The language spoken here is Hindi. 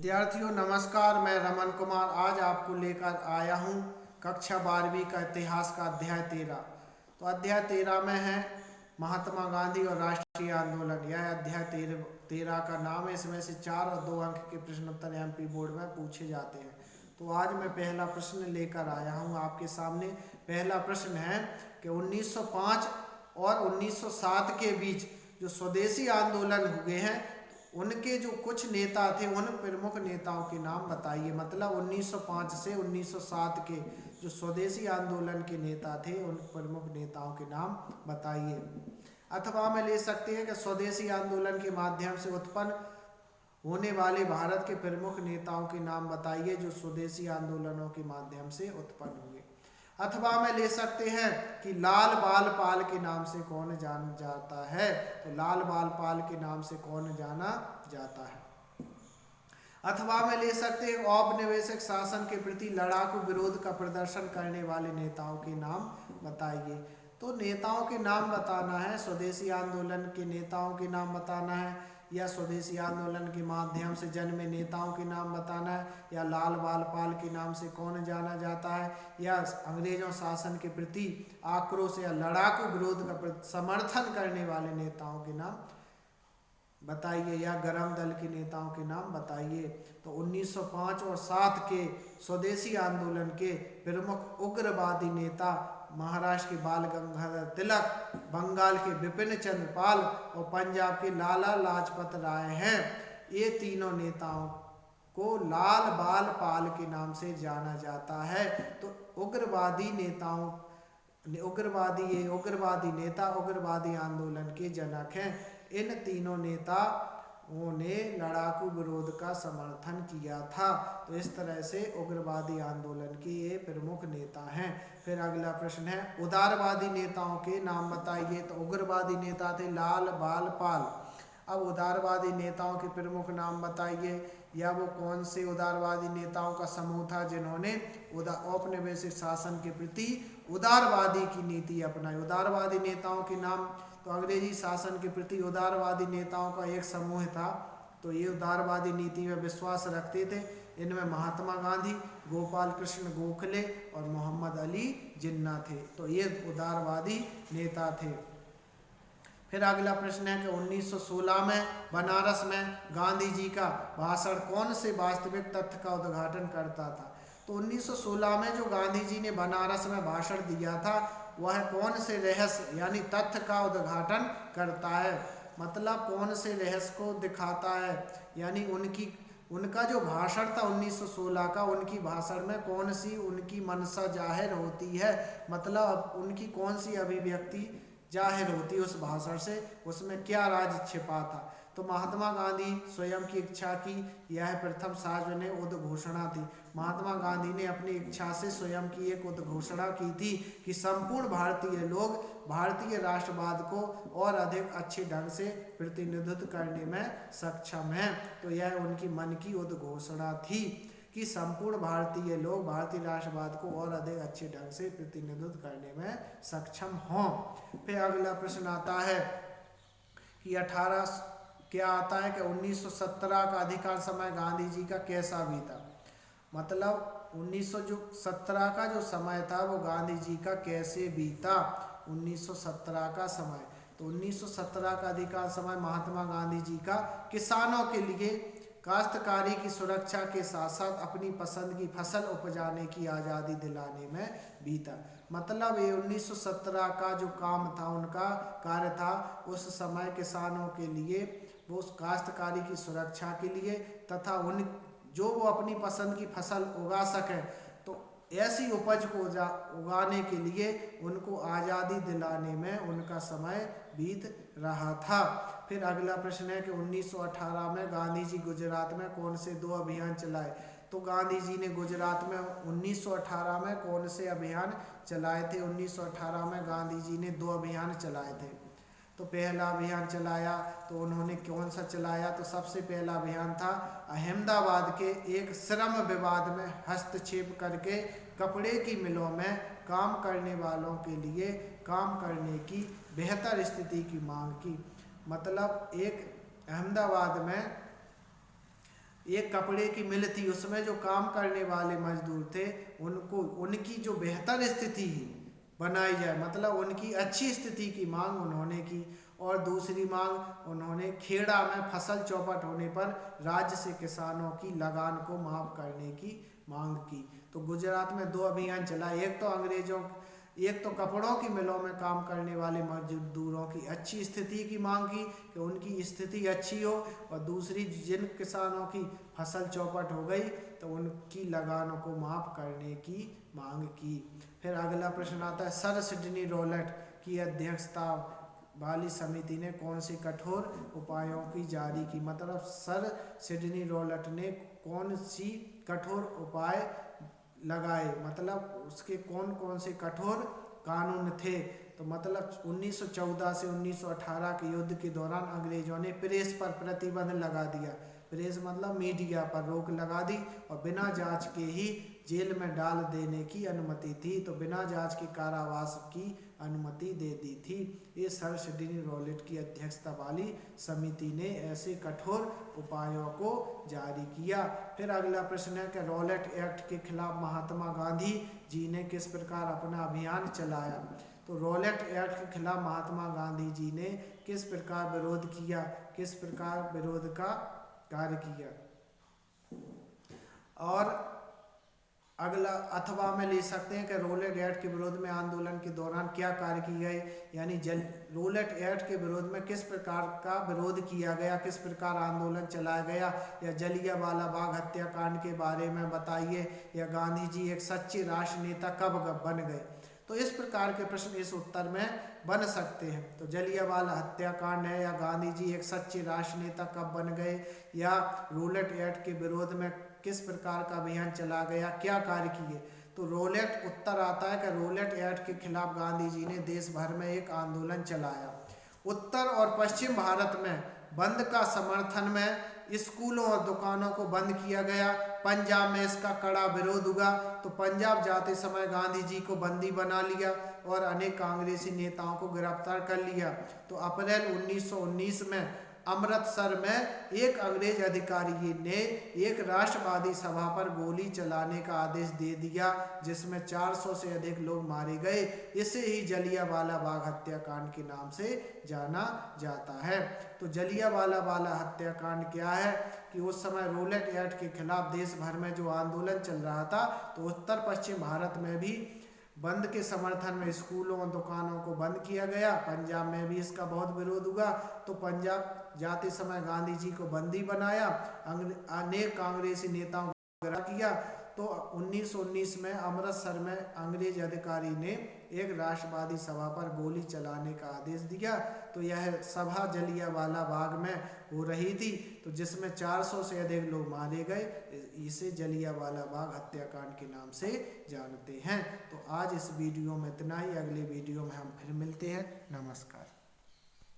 विद्यार्थियों नमस्कार, मैं रमन कुमार आज आपको लेकर आया हूँ कक्षा 12वीं का इतिहास का अध्याय 13। तो अध्याय 13 में है महात्मा गांधी और राष्ट्रीय आंदोलन। यह अध्याय 13 का नाम है। इसमें से 4 और 2 अंक के प्रश्न उत्तर एमपी बोर्ड में पूछे जाते हैं। तो आज मैं पहला प्रश्न लेकर आया हूँ आपके सामने। पहला प्रश्न है कि 1905 और 1907 के बीच जो स्वदेशी आंदोलन हुए हैं उनके जो कुछ नेता थे उन प्रमुख नेताओं के नाम बताइए। मतलब 1905 से 1907 के जो स्वदेशी आंदोलन के नेता थे उन प्रमुख नेताओं के नाम बताइए। अथवा में ले सकते हैं कि स्वदेशी आंदोलन के माध्यम से उत्पन्न होने वाले भारत के प्रमुख नेताओं के नाम बताइए जो स्वदेशी आंदोलनों के माध्यम से उत्पन्न हुए। अथवा में ले सकते हैं कि लाल बाल पाल के नाम से कौन जाना जाता है। तो लाल बाल पाल के नाम से कौन जाना जाता है। अथवा में ले सकते हैं औपनिवेशिक शासन के प्रति लड़ाकू विरोध का प्रदर्शन करने वाले नेताओं के नाम बताइए। तो नेताओं के नाम बताना है, स्वदेशी आंदोलन के नेताओं के नाम बताना है, या स्वदेशी आंदोलन के माध्यम से जन्मे नेताओं के नाम बताना है, या लाल बाल पाल के नाम से कौन जाना जाता है, या अंग्रेजों शासन के प्रति आक्रोश या लड़ाकू विरोध का समर्थन करने वाले नेताओं के नाम बताइए, या गरम दल के नेताओं के नाम बताइए। तो 1905 और 7 के स्वदेशी आंदोलन के प्रमुख उग्रवादी नेता महाराष्ट्र के बाल गंगाधर तिलक, बंगाल के विपिन चंद्र पाल और पंजाब के लाला लाजपत राय हैं। ये तीनों नेताओं को लाल बाल पाल के नाम से जाना जाता है। तो उग्रवादी नेता उग्रवादी आंदोलन के जनक हैं। इन तीनों नेताओं ने लड़ाकू विरोध का समर्थन किया था। तो इस तरह से उग्रवादी आंदोलन के ये प्रमुख नेता हैं। फिर अगला प्रश्न है उदारवादी नेताओं के नाम बताइए। तो उग्रवादी नेता थे लाल बाल पाल। अब उदारवादी नेताओं के प्रमुख नाम बताइए, या वो कौन से उदारवादी नेताओं का समूह था जिन्होंने औपनिवेशिक शासन के प्रति उदारवादी की नीति अपनाई। उदारवादी नेताओं के नाम, तो अंग्रेजी शासन के प्रति उदारवादी नेताओं का एक समूह था। तो ये उदारवादी नीति में विश्वास रखते थे। इनमें महात्मा गांधी, गोपाल कृष्ण गोखले और मोहम्मद अली जिन्ना थे। तो ये उदारवादी नेता थे। फिर अगला प्रश्न है कि 1916 में बनारस में गांधी जी का भाषण कौन से वास्तविक तथ्य का उद्घाटन करता था। तो 1916 में जो गांधी जी ने बनारस में भाषण दिया था वह कौन से रहस्य यानी तथ्य का उद्घाटन करता है। मतलब कौन से रहस्य को दिखाता है, यानी उनका जो भाषण था 1916 का, उनकी भाषण में कौन सी उनकी मनसा जाहिर होती है। मतलब उनकी कौन सी अभिव्यक्ति जाहिर होती उस भाषण से, उसमें क्या राज छिपा था। तो महात्मा गांधी स्वयं की इच्छा की यह प्रथम सार्वजनिक उद्घोषणा थी। महात्मा गांधी ने अपनी इच्छा से स्वयं की एक उद्घोषणा की थी कि संपूर्ण भारतीय लोग भारतीय राष्ट्रवाद को और अधिक अच्छे ढंग से प्रतिनिधित्व करने में सक्षम हैं। तो यह उनकी मन की उद्घोषणा थी कि संपूर्ण भारतीय लोग भारतीय राष्ट्रवाद को और अधिक अच्छे ढंग से प्रतिनिधित्व करने में सक्षम हों। फिर अगला प्रश्न आता है कि 1917 का अधिकांश समय गांधी जी का कैसा बीता। मतलब 1917 का जो समय था वो गांधी जी का कैसे बीता। 1917 का समय, तो 1917 का अधिकांश समय महात्मा गांधी जी का किसानों के लिए काश्तकारी की सुरक्षा के साथ साथ अपनी पसंद की फसल उपजाने की आज़ादी दिलाने में बीता। मतलब ये 1917 का जो काम था, उनका कार्य था उस समय किसानों के लिए वो उस काश्तकारी की सुरक्षा के लिए तथा जो वो अपनी पसंद की फसल उगा सकें, तो ऐसी उपज को उगाने के लिए उनको आज़ादी दिलाने में उनका समय बीत रहा था। फिर अगला प्रश्न है कि 1918 में गांधी जी गुजरात में कौन से 2 अभियान चलाए। तो गांधी जी ने गुजरात में 1918 में कौन से अभियान चलाए थे। 1918 में गांधी जी ने 2 अभियान चलाए थे। तो पहला अभियान चलाया तो उन्होंने कौन सा चलाया। तो सबसे पहला अभियान था अहमदाबाद के एक श्रम विवाद में हस्तक्षेप करके कपड़े की मिलों में काम करने वालों के लिए काम करने की बेहतर स्थिति की मांग की। मतलब एक अहमदाबाद में एक कपड़े की मिल थी, उसमें जो काम करने वाले मजदूर थे उनको उनकी जो बेहतर स्थिति बनाई जाए, मतलब उनकी अच्छी स्थिति की मांग उन्होंने की। और दूसरी मांग उन्होंने खेड़ा में फसल चौपट होने पर राज्य से किसानों की लगान को माफ करने की मांग की। तो गुजरात में 2 अभियान चला, एक तो कपड़ों की मिलों में काम करने वाले मजदूरों की अच्छी स्थिति की मांग की कि उनकी स्थिति अच्छी हो, और दूसरी जिन किसानों की फसल चौपट हो गई तो उनकी लगानों को माफ करने की मांग की। फिर अगला प्रश्न आता है, सर सिडनी रॉलेट की अध्यक्षता वाली समिति ने कौन से कठोर उपायों की जारी की, मतलब सर सिडनी रॉलेट ने कौन सी कठोर उपाय लगाए, मतलब उसके कौन कौन से कठोर कानून थे। तो मतलब 1914 से 1918 के युद्ध के दौरान अंग्रेजों ने प्रेस पर प्रतिबंध लगा दिया, प्रेस मतलब मीडिया पर रोक लगा दी, और बिना जांच के ही जेल में डाल देने की अनुमति थी, तो बिना जांच के कारावास की अनुमति दे दी थी। ये सर सिडनी रॉलेट की अध्यक्षता वाली समिति ने ऐसे कठोर उपायों को जारी किया। फिर अगला प्रश्न है कि रॉलेट एक्ट के खिलाफ महात्मा गांधी जी ने किस प्रकार अपना अभियान चलाया। तो रॉलेट एक्ट के खिलाफ महात्मा गांधी जी ने किस प्रकार विरोध किया, किस प्रकार विरोध का कार्य किया। और अगला अथवा में ले सकते हैं कि रॉलेट एक्ट के विरोध में आंदोलन के दौरान क्या कार्य किए गए, यानी रॉलेट एक्ट के विरोध में किस प्रकार का विरोध किया गया, किस प्रकार आंदोलन चलाया गया, या जलियांवाला बाग हत्याकांड के बारे में बताइए, या गांधी जी एक सच्चे राष्ट्र नेता कब बन गए। तो इस प्रकार के प्रश्न इस उत्तर में बन सकते हैं। तो जलियांवाला हत्याकांड है, या गांधी जी एक सच्चे राष्ट्र नेता कब बन गए, या रॉलेट एक्ट के विरोध में किस प्रकार का अभियान चला गया, क्या कार्य किए। तो रॉलेट उत्तर आता है कि रॉलेट एक्ट के खिलाफ गांधी जी ने देश भर में एक आंदोलन चलाया। उत्तर और पश्चिम भारत में बंद का समर्थन में स्कूलों और दुकानों को बंद किया गया। पंजाब में इसका कड़ा विरोध हुआ, तो पंजाब जाते समय गांधी जी को बंदी बना लिया और अनेक कांग्रेसी नेताओं को गिरफ्तार कर लिया। तो अप्रैल 1919 में अमृतसर में एक अंग्रेज अधिकारी ने एक राष्ट्रवादी सभा पर गोली चलाने का आदेश दे दिया, जिसमें 400 से अधिक लोग मारे गए। इसे ही जलियांवाला बाग हत्याकांड के नाम से जाना जाता है। तो जलियांवाला हत्याकांड क्या है कि उस समय रॉलेट एक्ट के खिलाफ देश भर में जो आंदोलन चल रहा था, तो उत्तर पश्चिम भारत में भी बंद के समर्थन में स्कूलों और दुकानों को बंद किया गया। पंजाब में भी इसका बहुत विरोध हुआ, तो पंजाब जाते समय गांधी जी को बंदी बनाया, अनेक कांग्रेसी नेताओं को गिरफ्तार किया। तो 1919 में अमृतसर में अंग्रेज अधिकारी ने एक राष्ट्रवादी सभा पर गोली चलाने का आदेश दिया। तो यह सभा जलियांवाला बाग में हो रही थी, तो जिसमें 400 से अधिक लोग मारे गए। इसे जलियांवाला बाग हत्याकांड के नाम से जानते हैं। तो आज इस वीडियो में इतना ही, अगले वीडियो में हम फिर मिलते हैं। नमस्कार।